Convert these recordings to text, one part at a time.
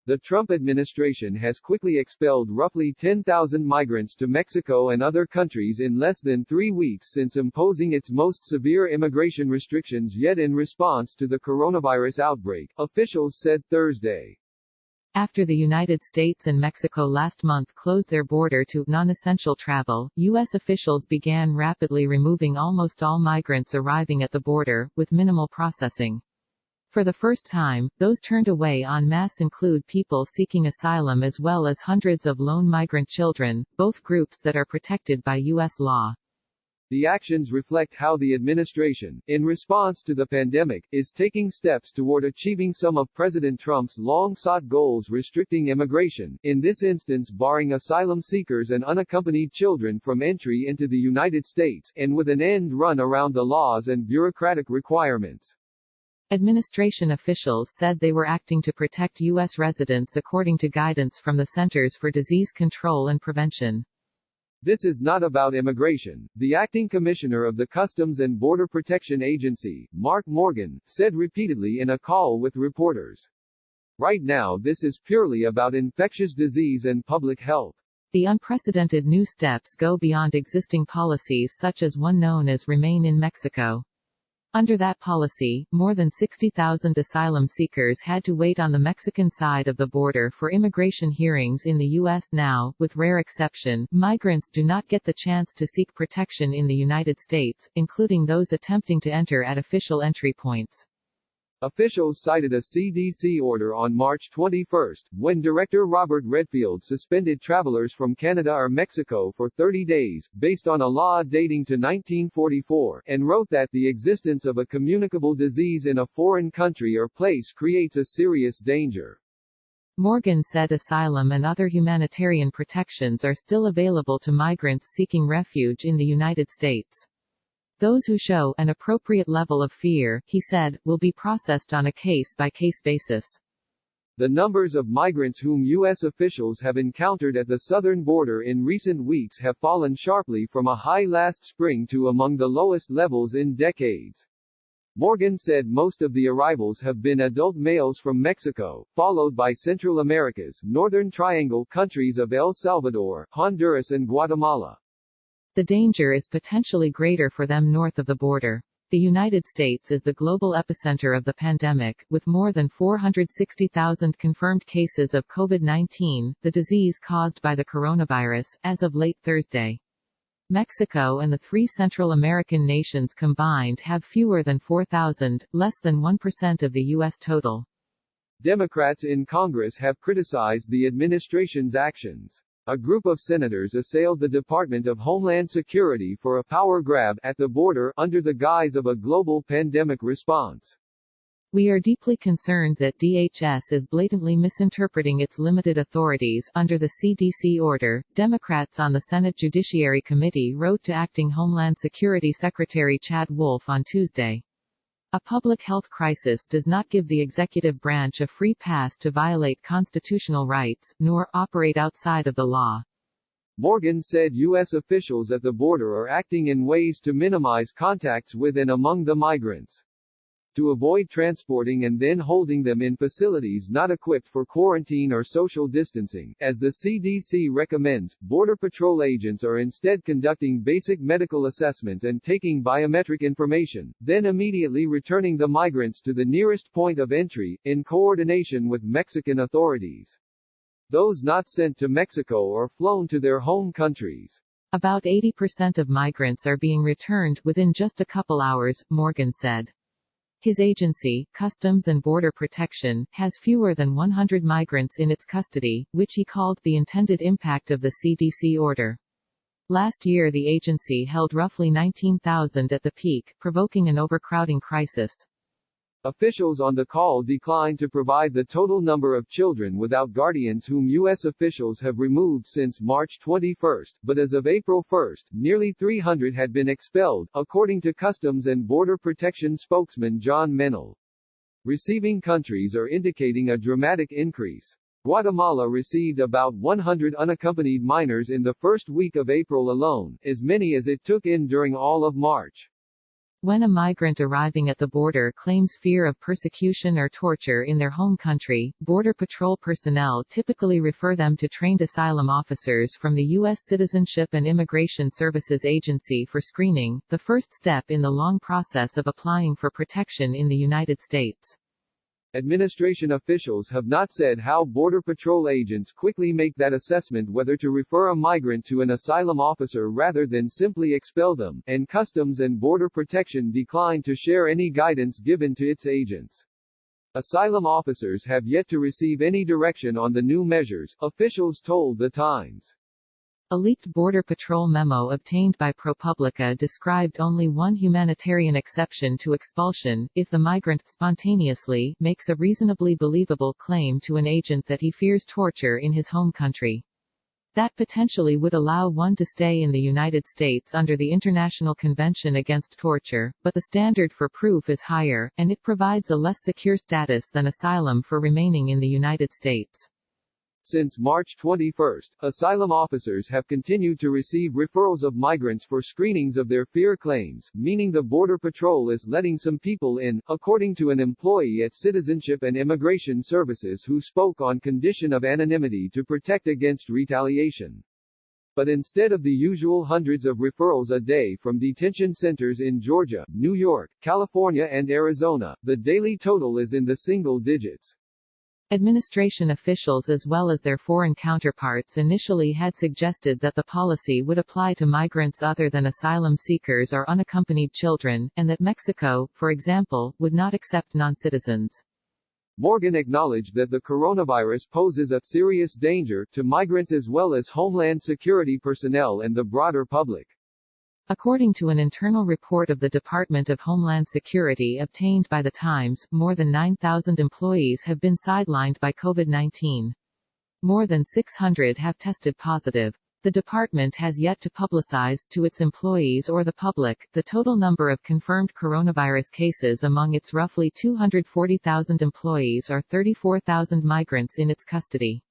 The Trump administration has quickly expelled roughly 10,000 migrants to Mexico and other countries in less than 3 weeks since imposing its most severe immigration restrictions yet in response to the coronavirus outbreak, officials said Thursday. After the United States and Mexico last month closed their border to non-essential travel, U.S. officials began rapidly removing almost all migrants arriving at the border, with minimal processing. For the first time, those turned away en masse include people seeking asylum as well as hundreds of lone migrant children, both groups that are protected by U.S. law. The actions reflect how the administration, in response to the pandemic, is taking steps toward achieving some of President Trump's long-sought goals restricting immigration, in this instance barring asylum seekers and unaccompanied children from entry into the United States, and with an end run around the laws and bureaucratic requirements. Administration officials said they were acting to protect U.S. residents according to guidance from the Centers for Disease Control and Prevention. This is not about immigration, the acting commissioner of the Customs and Border Protection Agency, Mark Morgan, said repeatedly in a call with reporters. Right now this is purely about infectious disease and public health. The unprecedented new steps go beyond existing policies such as one known as Remain in Mexico. Under that policy, more than 60,000 asylum seekers had to wait on the Mexican side of the border for immigration hearings in the U.S. now, with rare exception, migrants do not get the chance to seek protection in the United States, including those attempting to enter at official entry points. Officials cited a CDC order on March 21, when Director Robert Redfield suspended travelers from Canada or Mexico for 30 days, based on a law dating to 1944, and wrote that the existence of a communicable disease in a foreign country or place creates a serious danger. Morgan said asylum and other humanitarian protections are still available to migrants seeking refuge in the United States. Those who show an appropriate level of fear, he said, will be processed on a case-by-case basis. The numbers of migrants whom U.S. officials have encountered at the southern border in recent weeks have fallen sharply from a high last spring to among the lowest levels in decades. Morgan said most of the arrivals have been adult males from Mexico, followed by Central America's Northern Triangle countries of El Salvador, Honduras and Guatemala. The danger is potentially greater for them north of the border. The United States is the global epicenter of the pandemic, with more than 460,000 confirmed cases of COVID-19, the disease caused by the coronavirus, as of late Thursday. Mexico and the 3 Central American nations combined have fewer than 4,000, less than 1% of the U.S. total. Democrats in Congress have criticized the administration's actions. A group of senators assailed the Department of Homeland Security for a power grab at the border under the guise of a global pandemic response. We are deeply concerned that DHS is blatantly misinterpreting its limited authorities under the CDC order, Democrats on the Senate Judiciary Committee wrote to Acting Homeland Security Secretary Chad Wolf on Tuesday. A public health crisis does not give the executive branch a free pass to violate constitutional rights, nor operate outside of the law. Morgan said U.S. officials at the border are acting in ways to minimize contacts with and among the migrants. To avoid transporting and then holding them in facilities not equipped for quarantine or social distancing, as the CDC recommends, Border Patrol agents are instead conducting basic medical assessments and taking biometric information, then immediately returning the migrants to the nearest point of entry, in coordination with Mexican authorities. Those not sent to Mexico or flown to their home countries. About 80% of migrants are being returned within just a couple hours, Morgan said. His agency, Customs and Border Protection, has fewer than 100 migrants in its custody, which he called the intended impact of the CDC order. Last year the agency held roughly 19,000 at the peak, provoking an overcrowding crisis. Officials on the call declined to provide the total number of children without guardians whom U.S. officials have removed since March 21, but as of April 1, nearly 300 had been expelled, according to Customs and Border Protection spokesman John Mennel. Receiving countries are indicating a dramatic increase. Guatemala received about 100 unaccompanied minors in the first week of April alone, as many as it took in during all of March. When a migrant arriving at the border claims fear of persecution or torture in their home country, Border Patrol personnel typically refer them to trained asylum officers from the U.S. Citizenship and Immigration Services Agency for screening, the first step in the long process of applying for protection in the United States. Administration officials have not said how Border Patrol agents quickly make that assessment whether to refer a migrant to an asylum officer rather than simply expel them, and Customs and Border Protection declined to share any guidance given to its agents. Asylum officers have yet to receive any direction on the new measures, officials told The Times. A leaked Border Patrol memo obtained by ProPublica described only one humanitarian exception to expulsion, if the migrant spontaneously makes a reasonably believable claim to an agent that he fears torture in his home country. That potentially would allow one to stay in the United States under the International Convention Against Torture, but the standard for proof is higher, and it provides a less secure status than asylum for remaining in the United States. Since March 21, asylum officers have continued to receive referrals of migrants for screenings of their fear claims, meaning the Border Patrol is letting some people in, according to an employee at Citizenship and Immigration Services who spoke on condition of anonymity to protect against retaliation. But instead of the usual hundreds of referrals a day from detention centers in Georgia, New York, California and Arizona, the daily total is in the single digits. Administration officials as well as their foreign counterparts initially had suggested that the policy would apply to migrants other than asylum seekers or unaccompanied children, and that Mexico, for example, would not accept non-citizens. Morgan acknowledged that the coronavirus poses a serious danger to migrants as well as Homeland Security personnel and the broader public. According to an internal report of the Department of Homeland Security obtained by The Times, more than 9,000 employees have been sidelined by COVID-19. More than 600 have tested positive. The department has yet to publicize, to its employees or the public, the total number of confirmed coronavirus cases among its roughly 240,000 employees or 34,000 migrants in its custody.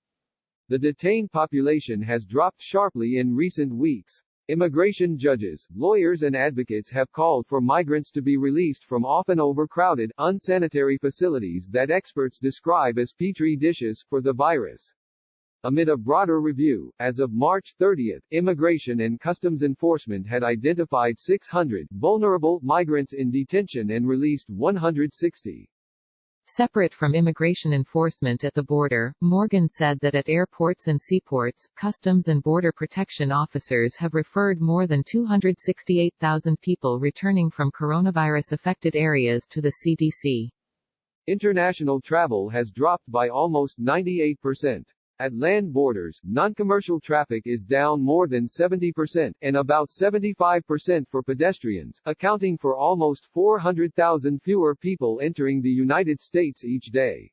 The detained population has dropped sharply in recent weeks. Immigration judges, lawyers and advocates have called for migrants to be released from often overcrowded, unsanitary facilities that experts describe as petri dishes for the virus. Amid a broader review, as of March 30, Immigration and Customs Enforcement had identified 600 vulnerable migrants in detention and released 160. Separate from immigration enforcement at the border, Morgan said that at airports and seaports, Customs and Border Protection officers have referred more than 268,000 people returning from coronavirus-affected areas to the CDC. International travel has dropped by almost 98%. At land borders, non-commercial traffic is down more than 70%, and about 75% for pedestrians, accounting for almost 400,000 fewer people entering the United States each day.